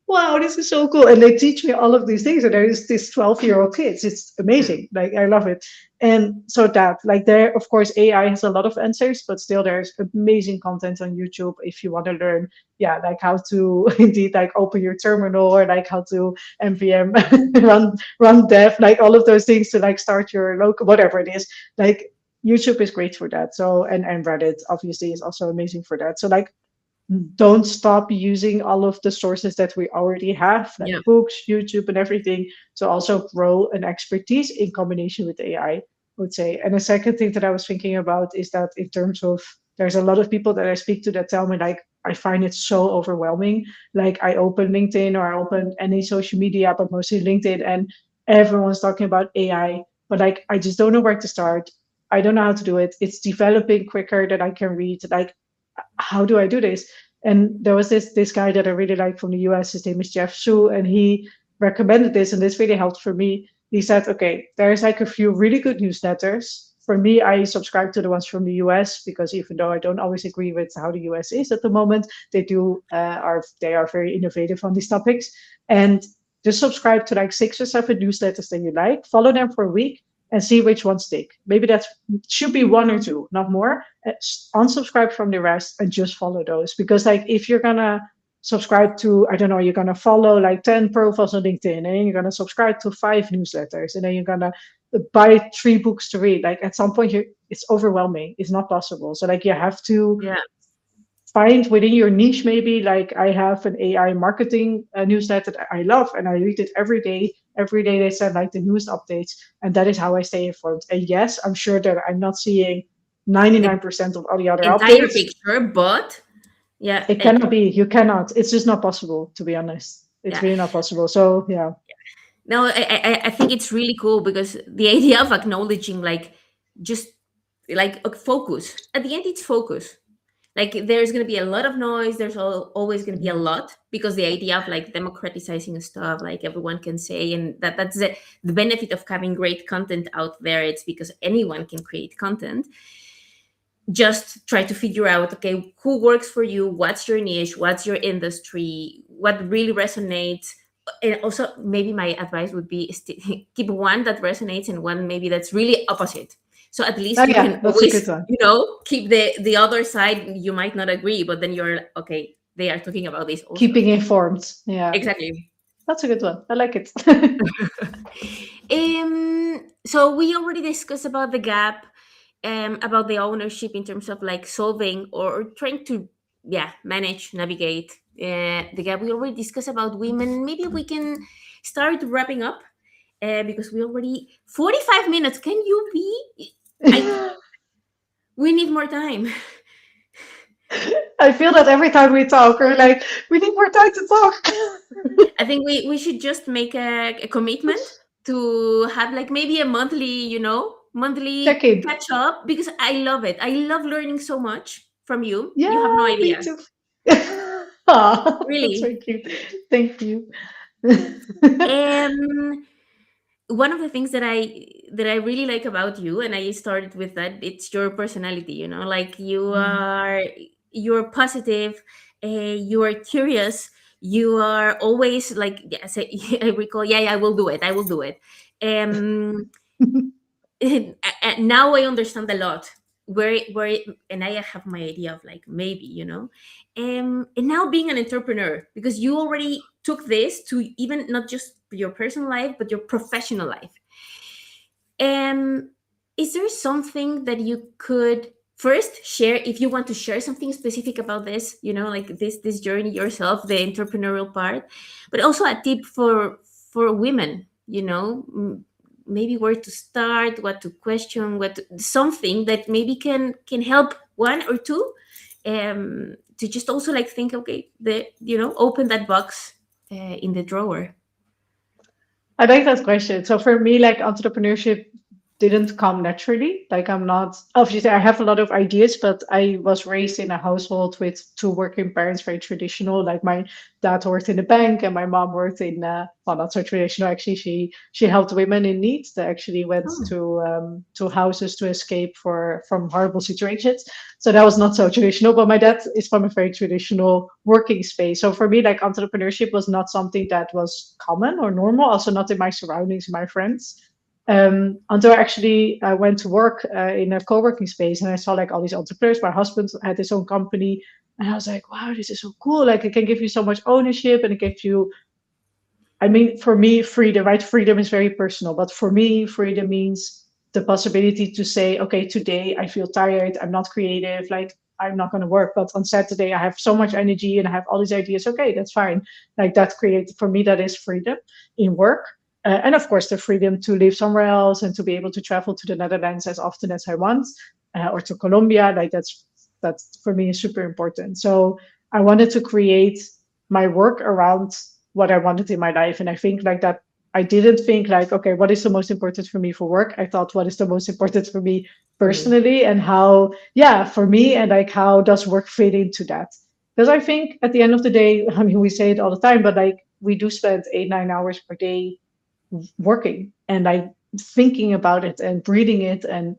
wow, this is so cool. And they teach me all of these things. And there is this 12-year-old kids. It's yeah, amazing. Like I love it. And so that, like there, of course, AI has a lot of answers, but still there's amazing content on YouTube if you want to learn, yeah, like how to indeed like open your terminal or like how to npm run dev, like all of those things to like start your local, whatever it is. Like YouTube is great for that. So and Reddit obviously is also amazing for that. So like don't stop using all of the sources that we already have, like yeah, books, YouTube, and everything, to also grow an expertise in combination with AI, I would say. And the second thing that I was thinking about is that in terms of there's a lot of people that I speak to that tell me like I find it so overwhelming. Like I open LinkedIn or I open any social media, but mostly LinkedIn, and everyone's talking about AI, but like I just don't know where to start. I don't know how to do it. It's developing quicker than I can read. Like how do I do this? And there was this guy that I really like from the US. His name is Jeff Shu, and he recommended this, and this really helped for me. He said, okay, there's like a few really good newsletters. For me, I subscribe to the ones from the US because even though I don't always agree with how the US is at the moment, they are very innovative on these topics. And just subscribe to like 6 or 7 newsletters that you like, follow them for a week, and see which ones stick. Maybe that should be 1 or 2, not more. Unsubscribe from the rest and just follow those. Because like if you're gonna subscribe to, I don't know, you're gonna follow like 10 profiles on LinkedIn, and then you're gonna subscribe to 5 newsletters, and then you're gonna buy 3 books to read. Like at some point, it's overwhelming. It's not possible. So like you have to Yeah. find within your niche. Maybe like I have an AI marketing newsletter that I love, and I read it every day. Every day they send like the newest updates, and that is how I stay informed. And yes, I'm sure that I'm not seeing The 99% of all the other entire updates. picture, but yeah, It cannot be. You cannot. It's just not possible, to be honest. It's yeah. really not possible. So yeah. No, I think it's really cool because the idea of acknowledging, like, just like a focus. At the end, it's focus. Like, there's going to be a lot of noise. There's always going to be a lot, because the idea of like democratizing stuff, like everyone can say, and that's the benefit of having great content out there. It's because anyone can create content. Just try to figure out, okay, who works for you, what's your niche, what's your industry, what really resonates. And also, maybe my advice would be keep one that resonates and one maybe that's really opposite, so at least Oh you yeah, can that's a always, good one. keep the other side. You might not agree, but then you're okay, they are talking about this also. Keeping informed. Yeah, Exactly. that's a good one. I like it. So we already discussed about the gap, about the ownership in terms of like solving or trying to, yeah, manage, navigate the gap. We already discussed about women. Maybe we can start wrapping up, because we already 45 minutes. Can you be? I We need more time. I feel that every time we talk, we're like, we need more time to talk. I think we should just make a commitment to have like maybe a monthly, Check monthly in. catch up, because I love it. I love learning so much from you. You have no Yeah, me idea. too. Ah, that's Really. very cute. Thank you. Um One of the things that I really like about you, and I started with that, it's your personality, like you're positive, you are curious, you are always like, yes, I recall, yeah, yeah, I will do it, I will do it. um and now I understand a lot and I have my idea of like, maybe, and now being an entrepreneur, because you already took this to even not just your personal life but your professional life. um is there something that you could first share, if you want to share something specific about this, like this journey yourself, the entrepreneurial part, but also a tip for women, maybe where to start, what to question, something that maybe can help one or two, to just also like think, okay, open that box in the drawer. I like that question. So for me, like entrepreneurship didn't come naturally. Like I'm not obviously I have a lot of ideas, but I was raised in a household with 2 working parents, very traditional. Like my dad worked in the bank and my mom worked in well, not so traditional actually. She helped women in need. They actually went Oh, to houses to escape from horrible situations. So that was not so traditional. But my dad is from a very traditional working space. So for me, like entrepreneurship was not something that was common or normal. Also not in my surroundings, my friends. Until I actually went to work in a co-working space, and I saw like all these entrepreneurs. My husband had his own company, and I was like, wow, this is so cool. Like it can give you so much ownership, and it gives you, I mean, for me, freedom, right? Freedom is very personal, but for me, freedom means the possibility to say, okay, today I feel tired, I'm not creative, like I'm not going to work. But on Saturday, I have so much energy and I have all these ideas. Okay, that's fine. Like that creates, for me, that is freedom in work. And of course, the freedom to live somewhere else and to be able to travel to the Netherlands as often as I want, or to Colombia. Like that's for me is super important. So I wanted to create my work around what I wanted in my life. And I think like that, I didn't think like, okay, what is the most important for me for work? I thought, what is the most important for me for me. personally, and how, yeah, for me, and like how does work fit into that? Because I think at the end of the day, I mean, we say it all the time, but like we do spend 8, 9 hours per day working and like thinking about it and breathing it and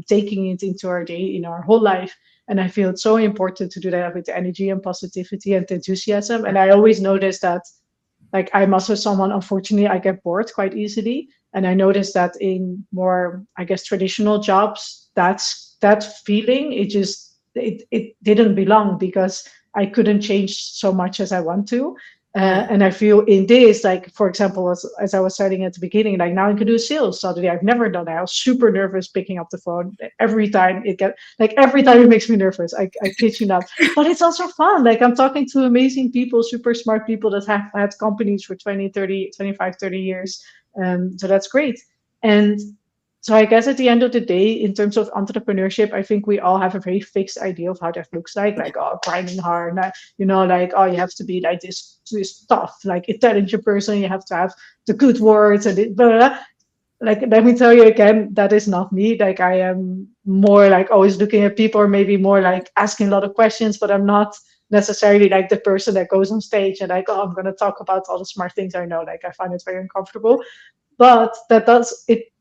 taking it into our day in our whole life. And I feel it's so important to do that with energy and positivity and enthusiasm. And I always notice that, like, I'm also someone, unfortunately, I get bored quite easily. And I noticed that in more, I guess, traditional jobs, that feeling, it didn't belong, because I couldn't change so much as I want to. Yeah. And I feel in this, like, for example, as I was saying at the beginning, like now I can do sales suddenly. I've never done that. I was super nervous picking up the phone every time. Every time it makes me nervous. I kid you not. But it's also fun. Like, I'm talking to amazing people, super smart people that have had companies for 20, 30, 25, 30 years. So that's great. And so I guess at the end of the day, in terms of entrepreneurship, I think we all have a very fixed idea of how that looks like, oh, grinding hard, like, oh, you have to be like this tough, like intelligent person, you have to have the good words and it, blah, blah, blah. Like, let me tell you again, that is not me. Like, I am more like always looking at people, or maybe more like asking a lot of questions, but I'm not necessarily like the person that goes on stage and like, oh, I'm going to talk about all the smart things I know. Like, I find it very uncomfortable. But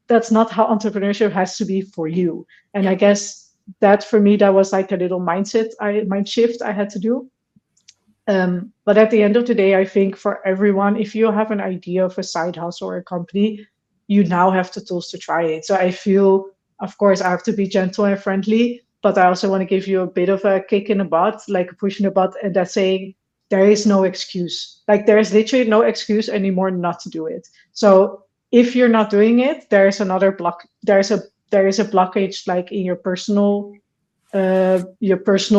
that's not how entrepreneurship has to be for you. And Yeah. I guess that for me, that was like a little mind shift I had to do. But at the end of the day, I think for everyone, if you have an idea of a side hustle or a company, you now have the tools to try it. So I feel, of course, I have to be gentle and friendly, but I also want to give you a bit of a kick in the butt, like a push in the butt, and that's saying there is no excuse. Like, there is literally no excuse anymore not to do it. So if you're not doing it, there is another block. There is a blockage, like in your personal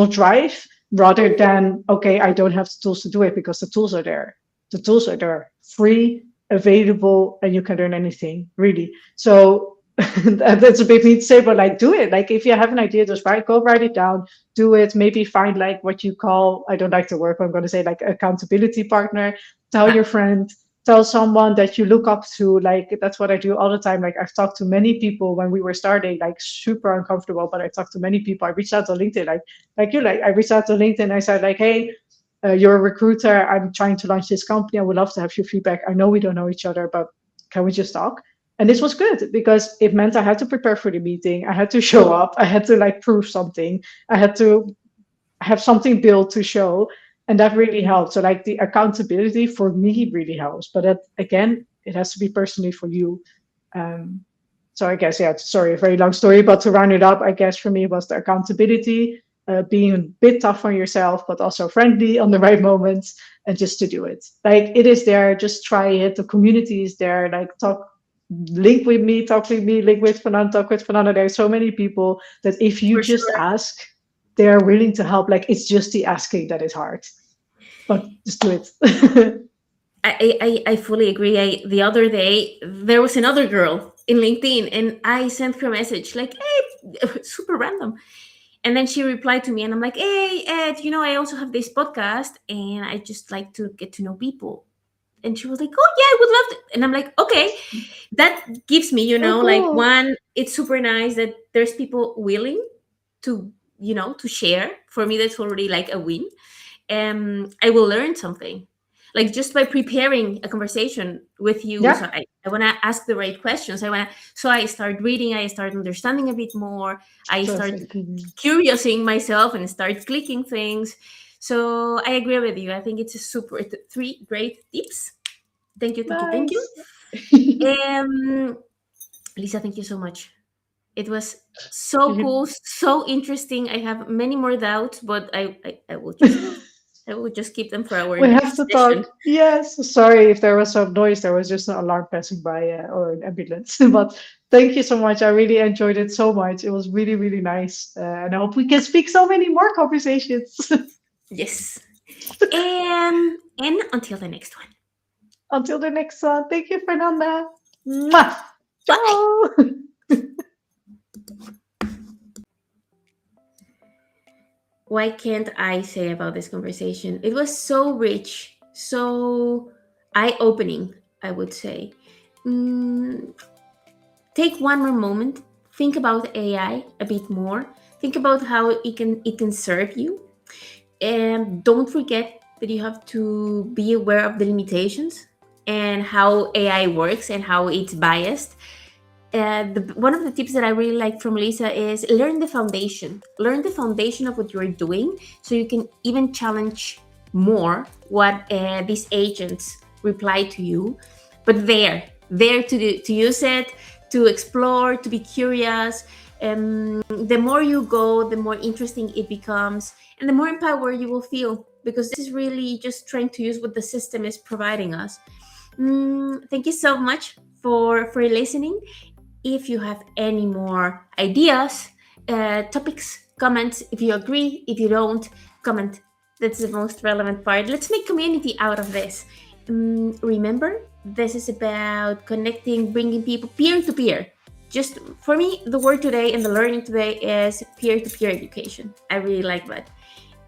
drive, rather than, okay, I don't have the tools to do it, because the tools are there. The tools are there, free, available, and you can learn anything, really. So that's a bit mean to say, but like, do it. Like, if you have an idea, just write it down, do it. Maybe find like what you call, I don't like the word, but I'm going to say like accountability partner. Tell Yeah. your friend, tell someone that you look up to. Like, that's what I do all the time. Like, I've talked to many people when we were starting, like super uncomfortable, but I talked to many people. I reached out to LinkedIn, like I reached out to LinkedIn. I said like, hey, you're a recruiter, I'm trying to launch this company, I would love to have your feedback. I know we don't know each other, but can we just talk? And this was good, because it meant I had to prepare for the meeting, I had to show up, I had to like prove something, I had to have something built to show. And that really helped. So like, the accountability for me really helps, but that, again, it has to be personally for you. um, so I guess, yeah, sorry, a very long story, but to round it up, I guess for me it was the accountability, being a bit tough on yourself, but also friendly on the right moments, and just to do it. Like, it is there, just try it. The community is there. Like, talk with me, link with Fernando, talk with Fernando. There are so many people that if you For just sure. ask, they are willing to help. Like, it's just the asking that is hard, but just do it. I fully agree. The other day there was another girl in LinkedIn, and I sent her a message like, "Hey," super random, and then she replied to me, and I'm like, "Hey, Ed, I also have this podcast, and I just like to get to know people." And she was like, "Oh yeah, I would love to." And I'm like, "Okay." That gives me, So like, cool. one, it's super nice that there's people willing to, to share. For me, that's already like a win. I will learn something, like just by preparing a conversation with you. So Yeah, I want to ask the right questions. So I start reading, I start understanding a bit more, I just start like, curiousing myself and start clicking things. So I agree with you. I think it's a three great tips. Thank you, thank you, thank you. nice. um Lisa, thank you so much. It was so cool, so interesting. I have many more doubts, but I will just keep them for our We have next to session. talk. Yes. Sorry if there was some noise. There was just an alarm passing by, or an ambulance. But thank you so much. I really enjoyed it so much. It was really, really nice. And I hope we can speak so many more conversations. Yes. And until the next one. Until the next one. Thank you, Fernanda. Mwah. Bye. Ciao. Why can't I say about this conversation? It was so rich, so eye-opening, I would say. Mm, Take one more moment think about AI a bit more. Think about how it can serve you, and don't forget that you have to be aware of the limitations and how AI works and how it's biased. One of the tips that I really like from Lisa is learn the foundation. Learn the foundation of what you're doing so you can even challenge more what these agents reply to you. But there to use it, to explore, to be curious. The more you go, the more interesting it becomes, and the more empowered you will feel, because this is really just trying to use what the system is providing us. Thank you so much for listening. If you have any more ideas, topics, comments, if you agree, if you don't, comment. That's the most relevant part. Let's make community out of this. Remember, this is about connecting, bringing people peer to peer. Just for me, the word today and the learning today is peer to peer education. I really like that.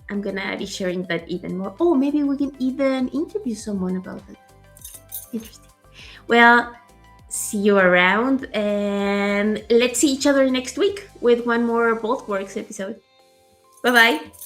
I'm gonna be sharing that even more. Oh, maybe we can even interview someone about it. Interesting. Well, see you around, and let's see each other next week with one more Both Works episode. Bye bye.